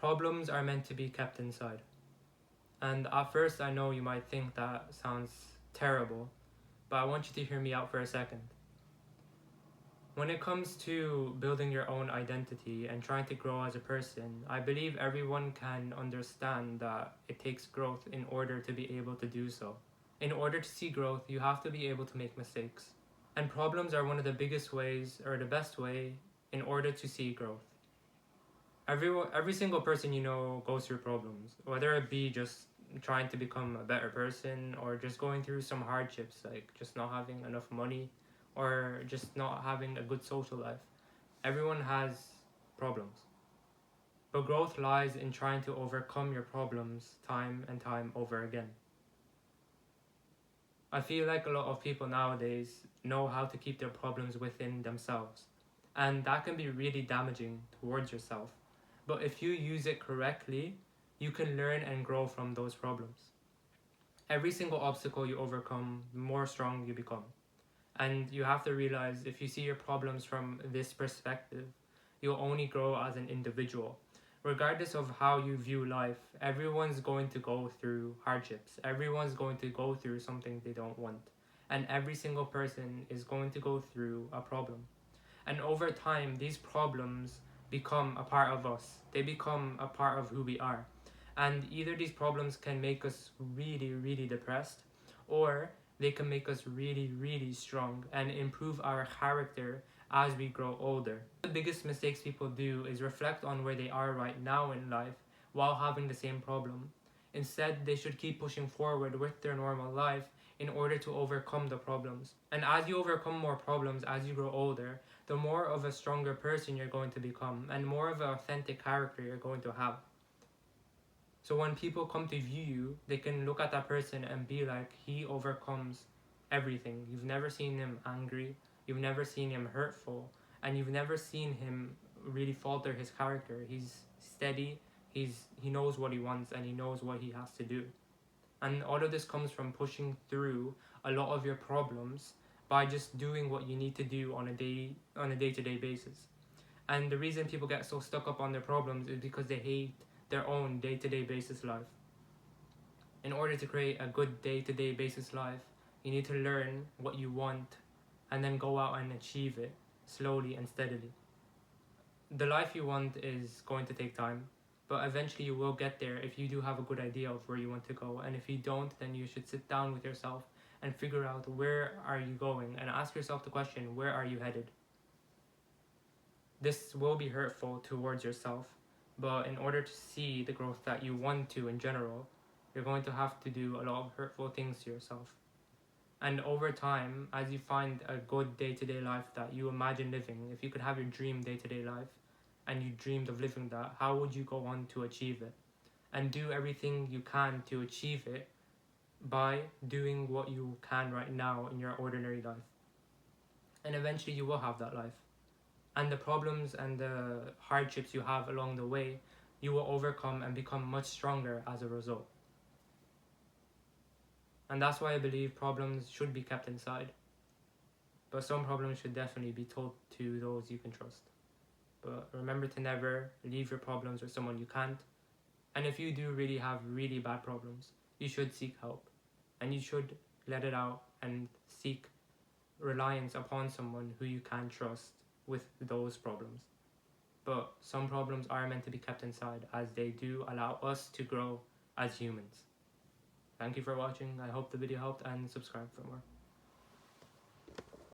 Problems are meant to be kept inside. And at first, I know you might think that sounds terrible, but I want you to hear me out for a second. When it comes to building your own identity and trying to grow as a person, I believe everyone can understand that it takes growth in order to be able to do so. In order to see growth, you have to be able to make mistakes. And problems are one of the biggest ways, or the best way, in order to see growth. Every single person you know goes through problems, whether it be just trying to become a better person or just going through some hardships like just not having enough money or just not having a good social life. Everyone has problems. But growth lies in trying to overcome your problems time and time over again. I feel like a lot of people nowadays know how to keep their problems within themselves, and that can be really damaging towards yourself. But if you use it correctly, you can learn and grow from those problems. Every single obstacle you overcome, the more strong you become. And you have to realize if you see your problems from this perspective, you'll only grow as an individual. Regardless of how you view life, everyone's going to go through hardships. Everyone's going to go through something they don't want. And every single person is going to go through a problem. And over time, these problems become a part of us. They become a part of who we are. And either these problems can make us really, really depressed, or they can make us really, really strong and improve our character as we grow older. The biggest mistakes people do is reflect on where they are right now in life while having the same problem. Instead, they should keep pushing forward with their normal life in order to overcome the problems. And as you overcome more problems as you grow older, the more of a stronger person you're going to become and more of an authentic character you're going to have. So when people come to view you, they can look at that person and be like, he overcomes everything. You've never seen him angry, you've never seen him hurtful, and you've never seen him really falter his character. He's steady, he knows what he wants and he knows what he has to do. And all of this comes from pushing through a lot of your problems by just doing what you need to do on a day-to-day basis. And the reason people get so stuck up on their problems is because they hate their own day-to-day basis life. In order to create a good day-to-day basis life, you need to learn what you want and then go out and achieve it slowly and steadily. The life you want is going to take time, but eventually you will get there if you do have a good idea of where you want to go. And if you don't, then you should sit down with yourself and figure out where are you going and ask yourself the question, where are you headed? This will be hurtful towards yourself, but in order to see the growth that you want to in general, you're going to have to do a lot of hurtful things to yourself. And over time, as you find a good day-to-day life that you imagine living, if you could have your dream day-to-day life and you dreamed of living that, how would you go on to achieve it? And do everything you can to achieve it by doing what you can right now in your ordinary life. And eventually you will have that life. And the problems and the hardships you have along the way, you will overcome and become much stronger as a result. And that's why I believe problems should be kept inside. But some problems should definitely be told to those you can trust. But remember to never leave your problems with someone you can't. And if you do really have really bad problems, you should seek help. And you should let it out and seek reliance upon someone who you can trust with those problems. But some problems are meant to be kept inside, as they do allow us to grow as humans. Thank you for watching. I hope the video helped, and subscribe for more.